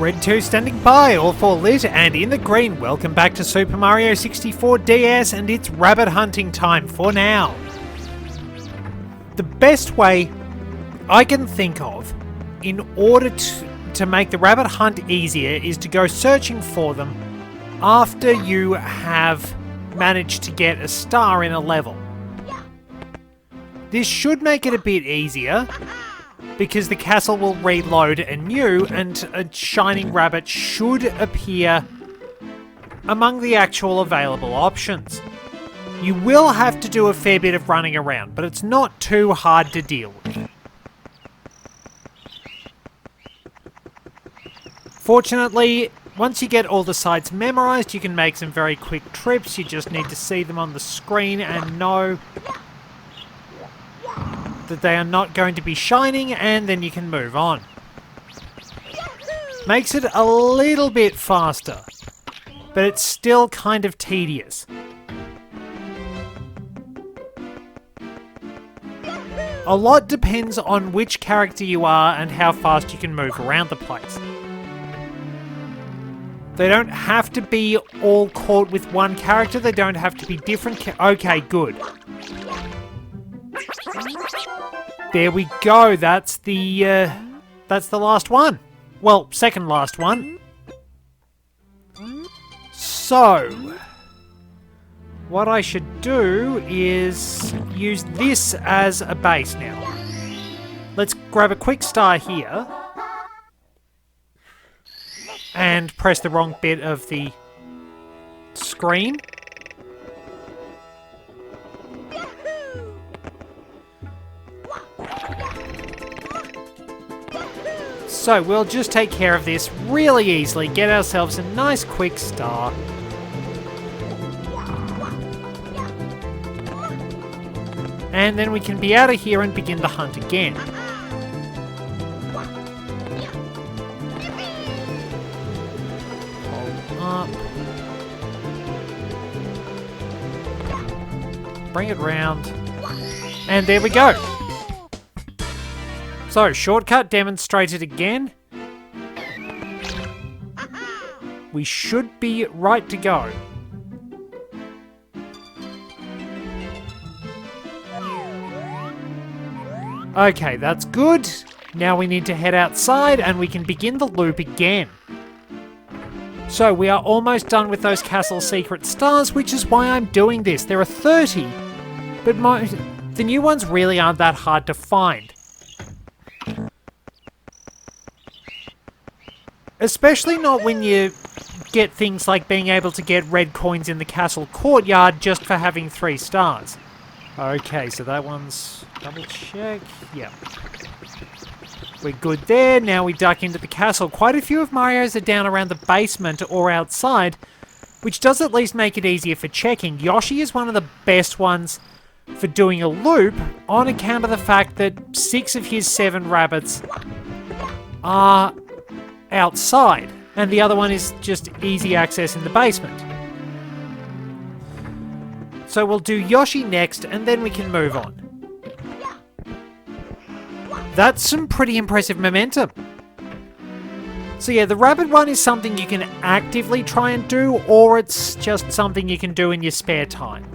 Red 2 standing by, all 4 lit, and in the green, welcome back to Super Mario 64 DS, and it's rabbit hunting time for now. The best way I can think of in order to make the rabbit hunt easier is to go searching for them after you have managed to get a star in a level. This should make it a bit easier, because the castle will reload anew and a shining rabbit should appear among the actual available options. You will have to do a fair bit of running around, but it's not too hard to deal with. Fortunately, once you get all the sites memorized, you can make some very quick trips. You just need to see them on the screen and know that they are not going to be shining, and then you can move on. Makes it a little bit faster, but it's still kind of tedious. A lot depends on which character you are and how fast you can move around the place. They don't have to be all caught with one character, they don't have to be different okay, good. There we go, that's the last one. Well, second last one. So, what I should do is use this as a base now. Let's grab a quick star here. And press the wrong bit of the screen. So we'll just take care of this really easily, get ourselves a nice quick star. And then we can be out of here and begin the hunt again. Hold up. Bring it round. And there we go. So, shortcut demonstrated again. We should be right to go. Okay, that's good. Now we need to head outside and we can begin the loop again. So, we are almost done with those castle secret stars, which is why I'm doing this. There are 30, but the new ones really aren't that hard to find. Especially not when you get things like being able to get red coins in the castle courtyard just for having 3 stars. Okay, so that one's double check. Yep. We're good there. Now we duck into the castle. Quite a few of Mario's are down around the basement or outside, which does at least make it easier for checking. Yoshi is one of the best ones for doing a loop on account of the fact that 6 of his 7 rabbits are outside, and the other one is just easy access in the basement. So we'll do Yoshi next, and then we can move on. That's some pretty impressive momentum. So yeah, the rabbit one is something you can actively try and do, or it's just something you can do in your spare time.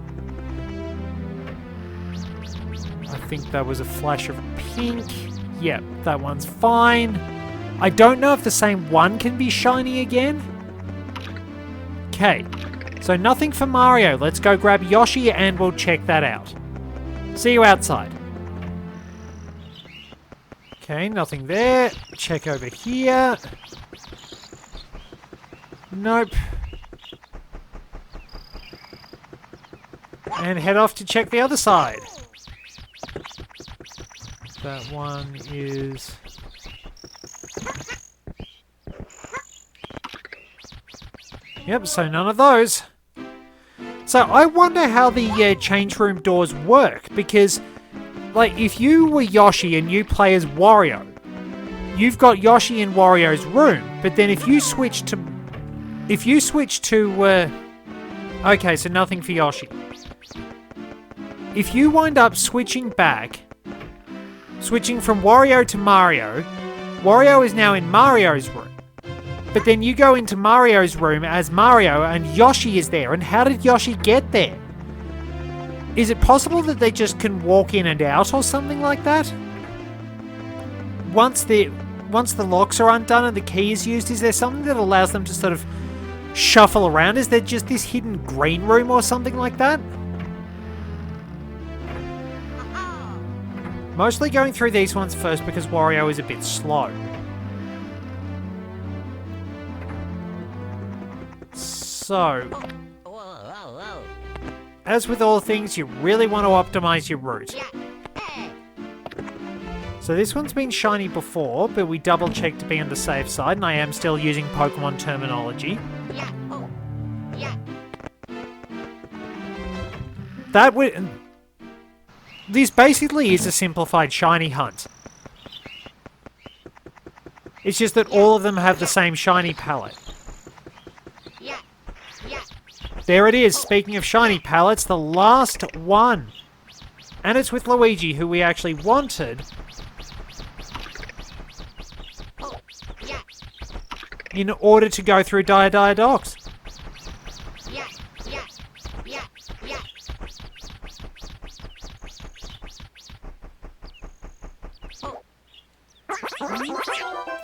I think that was a flash of pink. Yep, that one's fine. I don't know if the same one can be shiny again. Okay, so nothing for Mario. Let's go grab Yoshi and we'll check that out. See you outside. Okay, nothing there. Check over here. Nope. And head off to check the other side. That one is... Yep, so none of those. So I wonder how the change room doors work, because, like, if you were Yoshi and you play as Wario, you've got Yoshi in Wario's room, but then if you switch to... okay, so nothing for Yoshi. If you wind up switching from Wario to Mario, Wario is now in Mario's room. But then you go into Mario's room as Mario and Yoshi is there. And how did Yoshi get there? Is it possible that they just can walk in and out or something like that? Once the locks are undone and the key is used, is there something that allows them to sort of shuffle around? Is there just this hidden green room or something like that? Mostly going through these ones first because Wario is a bit slow. So, as with all things, you really want to optimize your route. So this one's been shiny before, but we double checked to be on the safe side, and I am still using Pokemon terminology. This basically is a simplified shiny hunt. It's just that all of them have the same shiny palette. There it is, speaking of shiny palettes, the last one. And it's with Luigi, who we actually wanted. In order to go through Dia Docks.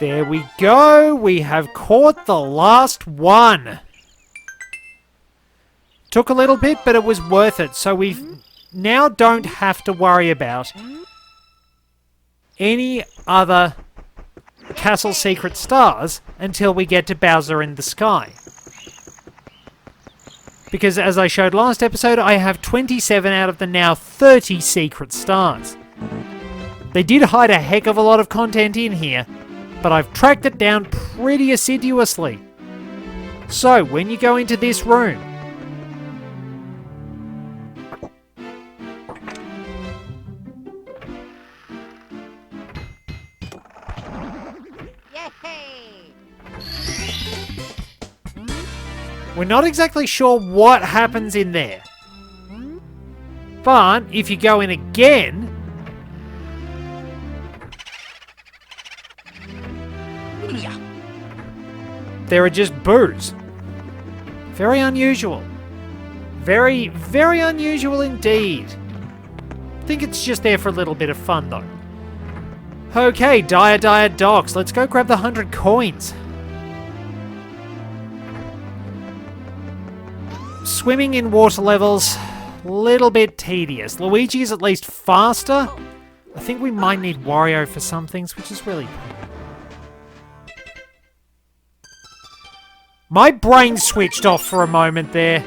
There we go. We have caught the last one. Took a little bit, but it was worth it. So we now don't have to worry about any other castle secret stars until we get to Bowser in the Sky. Because as I showed last episode, I have 27 out of the now 30 secret stars. They did hide a heck of a lot of content in here, but I've tracked it down pretty assiduously. So, when you go into this room, we're not exactly sure what happens in there. But if you go in again, there are just boos. Very unusual. Very, very unusual indeed. I think it's just there for a little bit of fun though. Okay, Dia Docks. Let's go grab the 100 coins. Swimming in water levels, little bit tedious. Luigi is at least faster. I think we might need Wario for some things, which is really... My brain switched off for a moment there.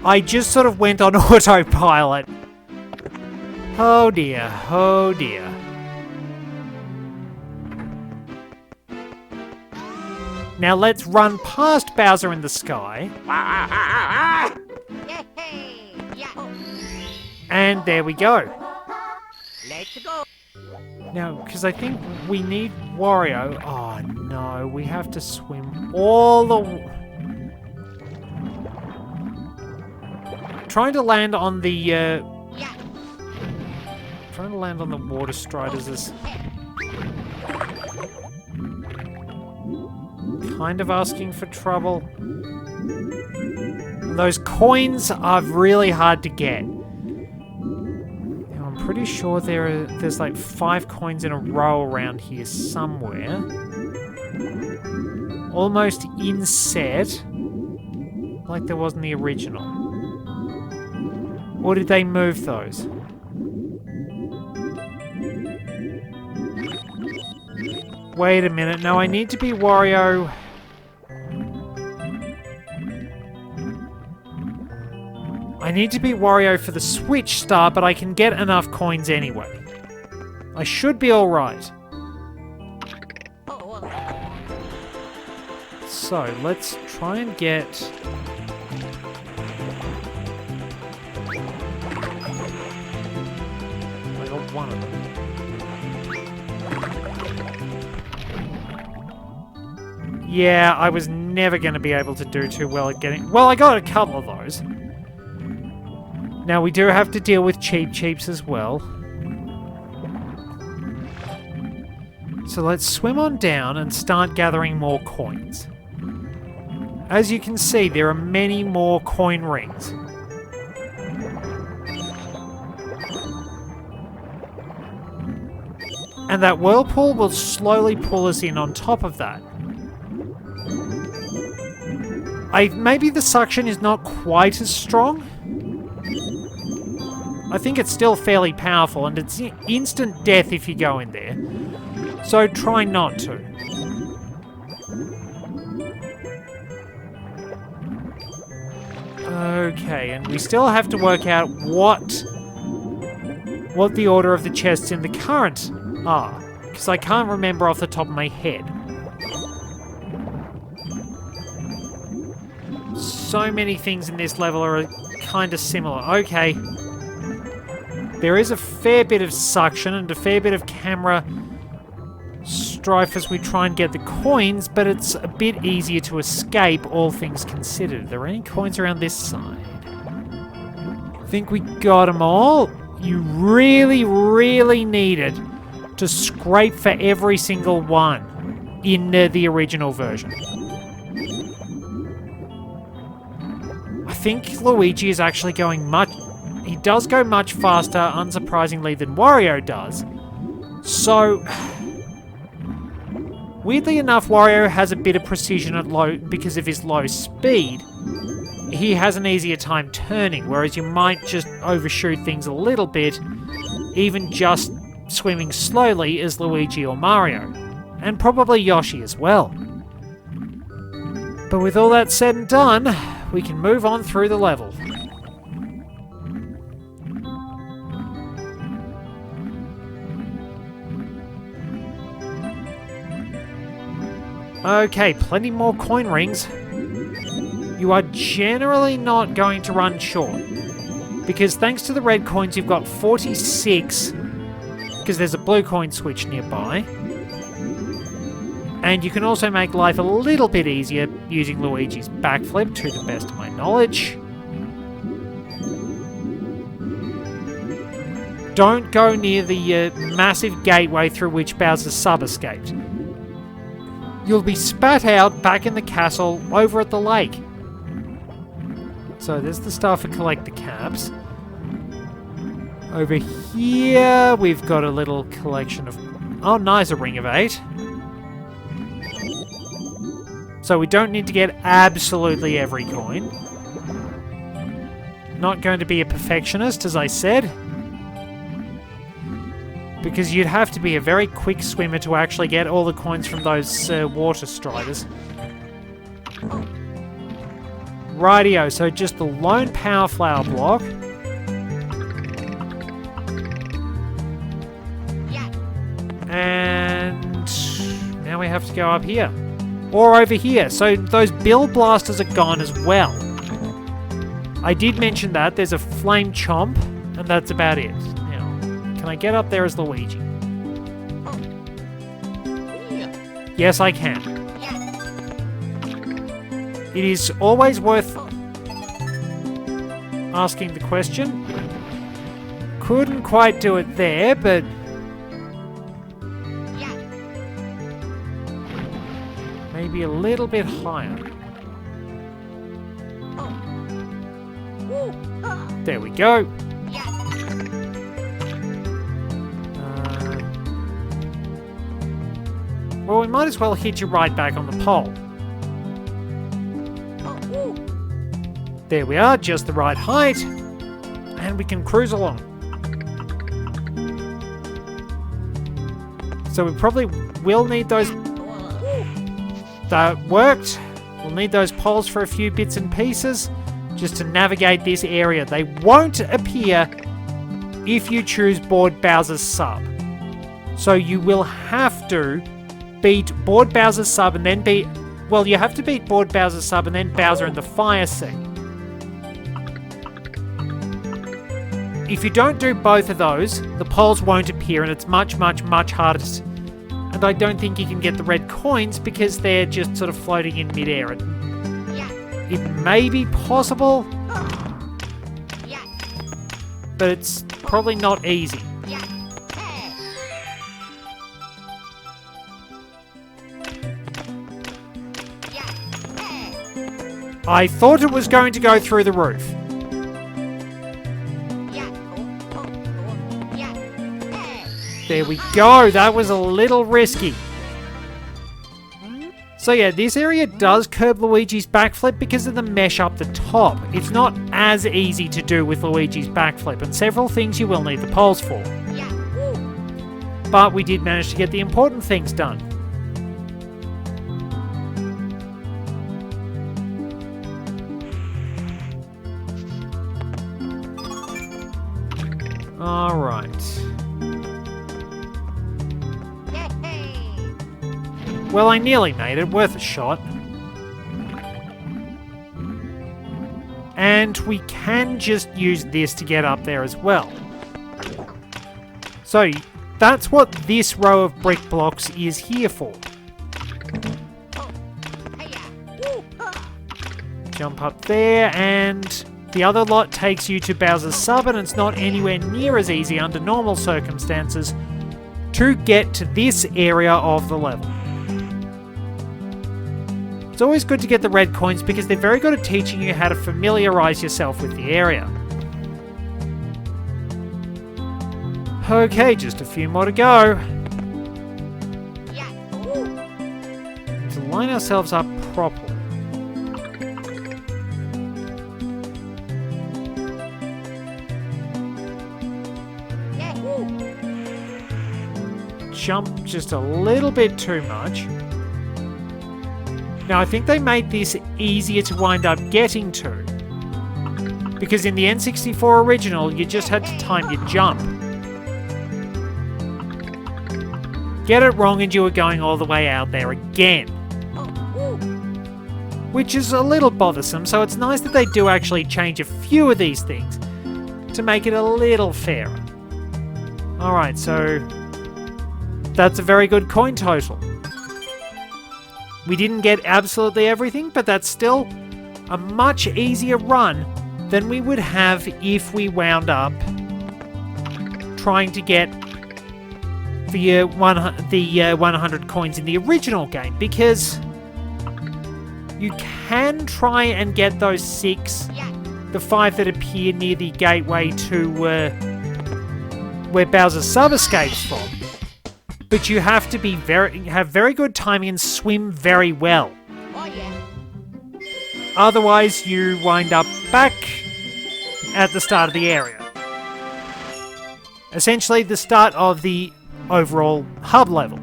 I just sort of went on autopilot. Oh dear, oh dear. Now let's run past Bowser in the Sky. And there we go. Let's go. Now, because I think we need Wario. Oh no, we have to swim all the... Trying to land on the... Trying to land on the water striders is... kind of asking for trouble. And those coins are really hard to get. Now, I'm pretty sure there's like 5 coins in a row around here somewhere. Almost inset. Like there was in the original. Or did they move those? Wait a minute. No, I need to be Wario... I need to be Wario for the Switch Star, but I can get enough coins anyway. I should be alright. So, let's try and get... I got one of them. Yeah, I was never going to be able to do too well at getting... Well, I got a couple of those. Now, we do have to deal with Cheeps as well. So let's swim on down and start gathering more coins. As you can see, there are many more coin rings. And that whirlpool will slowly pull us in on top of that. Maybe the suction is not quite as strong. I think it's still fairly powerful, and it's instant death if you go in there. So try not to. Okay, and we still have to work out what the order of the chests in the current are, because I can't remember off the top of my head. So many things in this level are kind of similar. Okay. There is a fair bit of suction and a fair bit of camera strife as we try and get the coins, but it's a bit easier to escape, all things considered. Are there any coins around this side? I think we got them all. You really, really needed to scrape for every single one in the original version. I think Luigi is actually going he does go much faster, unsurprisingly, than Wario does. So, weirdly enough, Wario has a bit of precision at because of his low speed. He has an easier time turning, whereas you might just overshoot things a little bit, even just swimming slowly as Luigi or Mario. And probably Yoshi as well. But with all that said and done, we can move on through the level. Okay, plenty more coin rings. You are generally not going to run short, because thanks to the red coins you've got 46, because there's a blue coin switch nearby. And you can also make life a little bit easier using Luigi's backflip, to the best of my knowledge. Don't go near the massive gateway through which Bowser's sub escaped. You'll be spat out back in the castle over at the lake. So there's the stuff for collect the caps. Over here, we've got a little collection of... Oh, nice, a Ring of 8. So we don't need to get absolutely every coin. Not going to be a perfectionist, as I said. Because you'd have to be a very quick swimmer to actually get all the coins from those water striders. Rightio, so just the lone power flower block. And now we have to go up here. Or over here. So those bill blasters are gone as well. I did mention that. There's a flame chomp, and that's about it. Can I get up there as Luigi? Yes, I can. It is always worth asking the question. Couldn't quite do it there, but... maybe a little bit higher. There we go. Well, we might as well hit you right back on the pole. There we are, just the right height. And we can cruise along. So we probably will need those... That worked. We'll need those poles for a few bits and pieces, just to navigate this area. They won't appear if you choose board Bowser's sub. So you will have to beat board Bowser's sub and then beat... Well, you have to beat board Bowser's sub and then Bowser in the fire sea. If you don't do both of those, the poles won't appear and it's much, much, much harder to... And I don't think you can get the red coins because they're just sort of floating in midair. It may be possible, but it's probably not easy. I thought it was going to go through the roof. There we go. That was a little risky. So yeah, this area does curb Luigi's backflip because of the mesh up the top. It's not as easy to do with Luigi's backflip, and several things you will need the poles for. But we did manage to get the important things done. Alright. Well, I nearly made it. Worth a shot. And we can just use this to get up there as well. So, that's what this row of brick blocks is here for. Jump up there, and the other lot takes you to Bowser's Sub, and it's not anywhere near as easy under normal circumstances to get to this area of the level. It's always good to get the red coins because they're very good at teaching you how to familiarize yourself with the area. Okay, just a few more to go. To line ourselves up properly. Jump just a little bit too much. Now, I think they made this easier to wind up getting to. Because in the N64 original, you just had to time your jump. Get it wrong and you were going all the way out there again. Which is a little bothersome, so it's nice that they do actually change a few of these things to make it a little fairer. Alright, so that's a very good coin total. We didn't get absolutely everything, but that's still a much easier run than we would have if we wound up trying to get the 100 coins in the original game, because you can try and get those 6, the 5 that appear near the gateway to where Bowser's Sub escapes from. But you have to be have very good timing and swim very well. Otherwise, you wind up back at the start of the area. Essentially, the start of the overall hub level.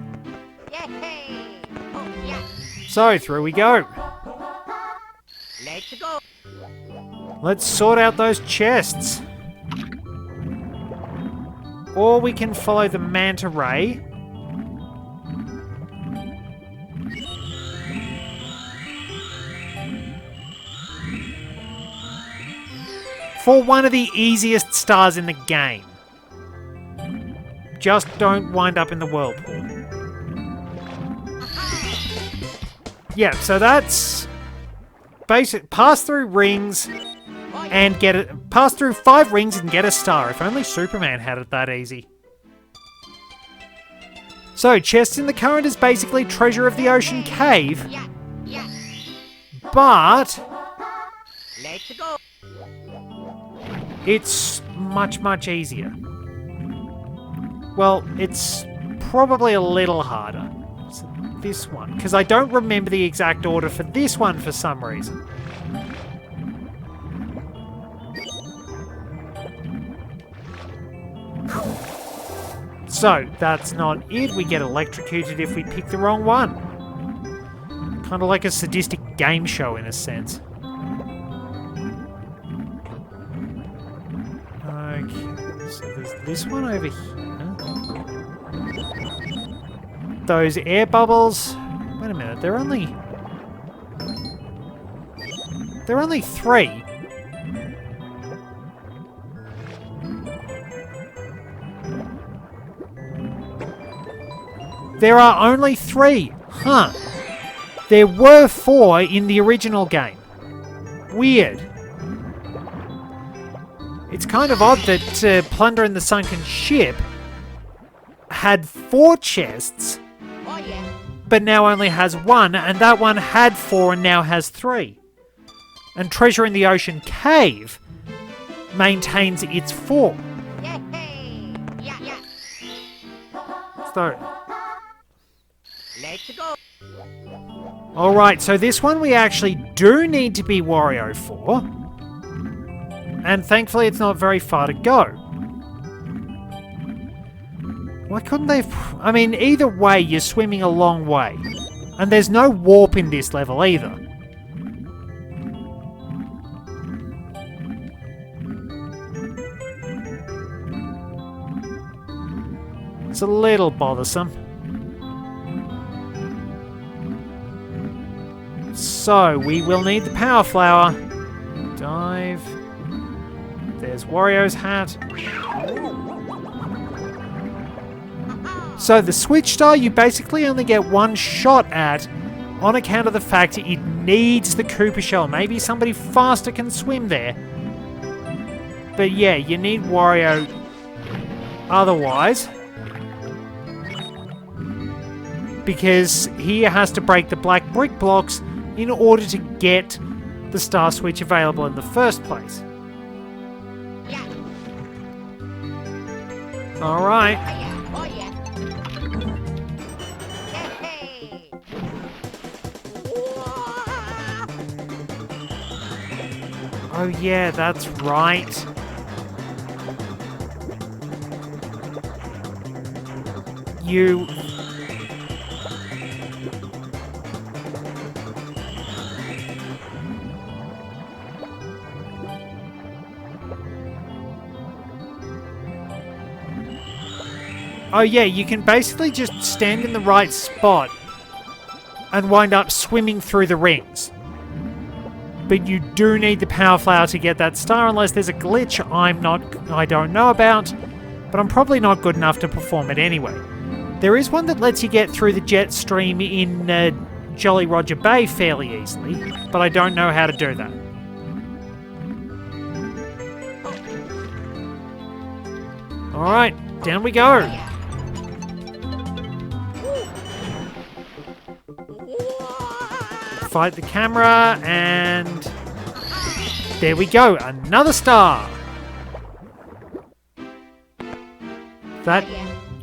So, through we go. Let's sort out those chests. Or we can follow the manta ray. For one of the easiest stars in the game. Just don't wind up in the whirlpool. Yeah, so that's basic. Pass through rings and get it. Pass through 5 rings and get a star. If only Superman had it that easy. So, Chests in the Current is basically Treasure of the Ocean Cave. But it's much, much easier. Well, it's probably a little harder. So this one, because I don't remember the exact order for this one for some reason. So, that's not it. We get electrocuted if we pick the wrong one. Kind of like a sadistic game show in a sense. Okay, so there's this one over here. Those air bubbles. Wait a minute, they're only 3. There are only 3. Huh. There were 4 in the original game. Weird. It's kind of odd that Plunder and the Sunken Ship had 4 chests, but now only has 1, and that one had 4 and now has 3. And Treasure in the Ocean Cave maintains its form. So, Let's go. alright, so this one we actually do need to be Wario for. And thankfully it's not very far to go. Why couldn't they... I mean, either way, you're swimming a long way. And there's no warp in this level either. It's a little bothersome. So, we will need the Power Flower. Dive. There's Wario's hat. So, the Switch Star you basically only get one shot at on account of the fact it needs the Koopa Shell. Maybe somebody faster can swim there. But yeah, you need Wario otherwise. Because he has to break the black brick blocks in order to get the Star Switch available in the first place. Yeah. Alright. Oh yeah. Hey. Oh yeah, that's right. You... Oh yeah, you can basically just stand in the right spot and wind up swimming through the rings. But you do need the Power Flower to get that star unless there's a glitch I don't know about, but I'm probably not good enough to perform it anyway. There is one that lets you get through the jet stream in Jolly Roger Bay fairly easily, but I don't know how to do that. Alright, down we go. Fight the camera, and there we go, another star. That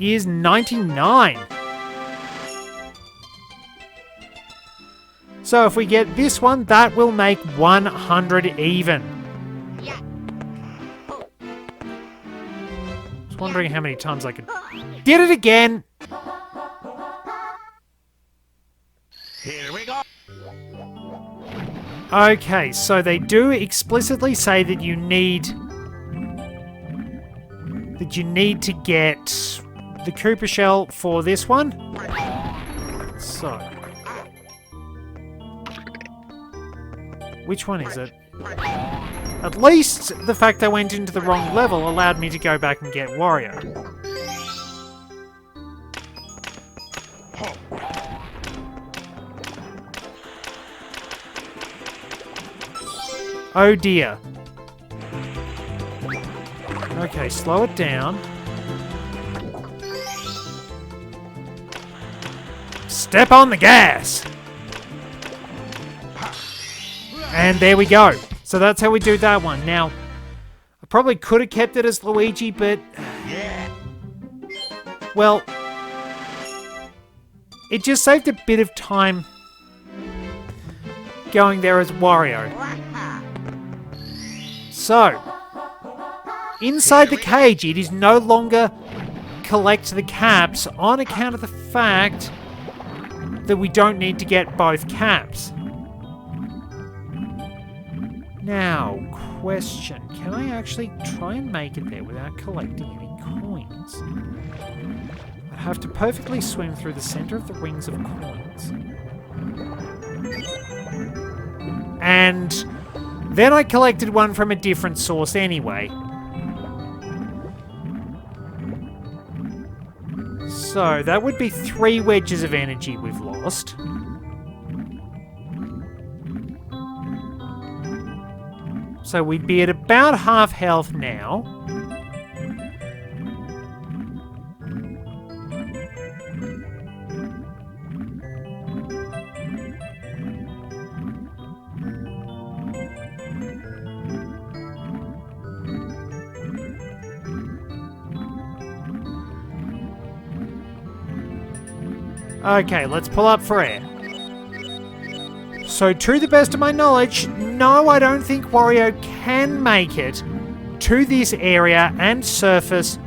is 99. So if we get this one, that will make 100 even. I was wondering how many times I could... Did it again! Here we go. Okay, so they do explicitly say that you need to get the Koopa Shell for this one. So, which one is it? At least the fact I went into the wrong level allowed me to go back and get Wario. Oh dear. Okay, slow it down. Step on the gas! And there we go. So that's how we do that one. Now, I probably could have kept it as Luigi, but... well... it just saved a bit of time going there as Wario. So, inside the cage, it is no longer collect the caps on account of the fact that we don't need to get both caps. Now, question, can I actually try and make it there without collecting any coins? I'd have to perfectly swim through the center of the rings of coins. And then I collected one from a different source anyway. So, that would be 3 wedges of energy we've lost. So we'd be at about half health now. Okay, let's pull up for air. So, to the best of my knowledge, no, I don't think Wario can make it to this area and surface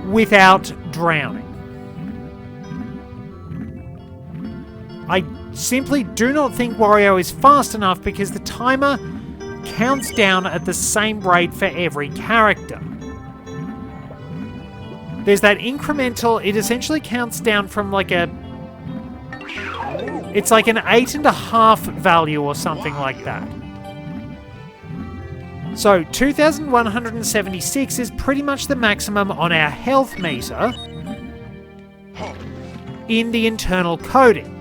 without drowning. I simply do not think Wario is fast enough because the timer counts down at the same rate for every character. There's that incremental, it essentially counts down from like a... It's like an 8.5 value or something like that. So, 2,176 is pretty much the maximum on our health meter in the internal coding.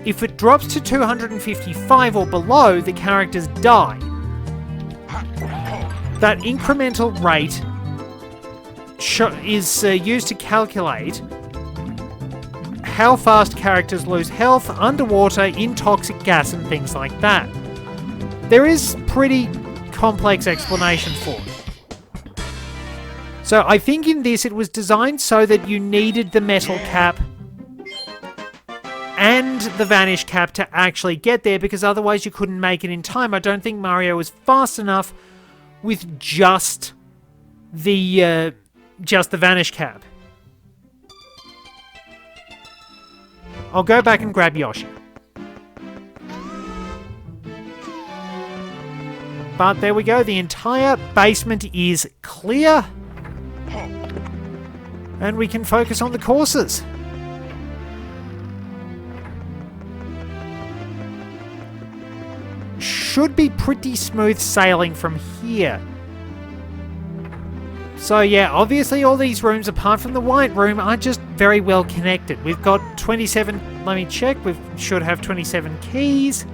If it drops to 255 or below, the characters die. That incremental rate is used to calculate how fast characters lose health underwater in toxic gas and things like that. There is pretty complex explanation for it. So I think in this it was designed so that you needed the metal cap and the vanish cap to actually get there, because otherwise you couldn't make it in time. I don't think Mario was fast enough with just the vanish cap. I'll go back and grab Yoshi. But there we go, the entire basement is clear. And we can focus on the courses. Should be pretty smooth sailing from here. So yeah, obviously all these rooms, apart from the white room, are just very well connected. We've got 27, let me check, we should have 27 keys.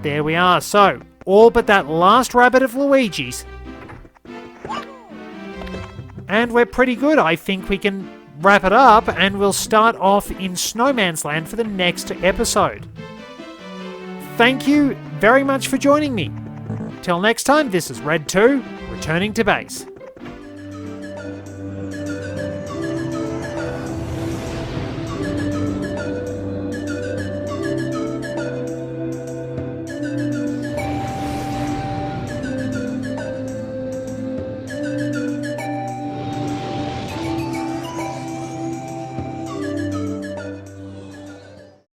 There we are, so, all but that last rabbit of Luigi's. And we're pretty good. I think we can wrap it up, and we'll start off in Snowman's Land for the next episode. Thank you very much for joining me. Till next time, this is Red 2, returning to base.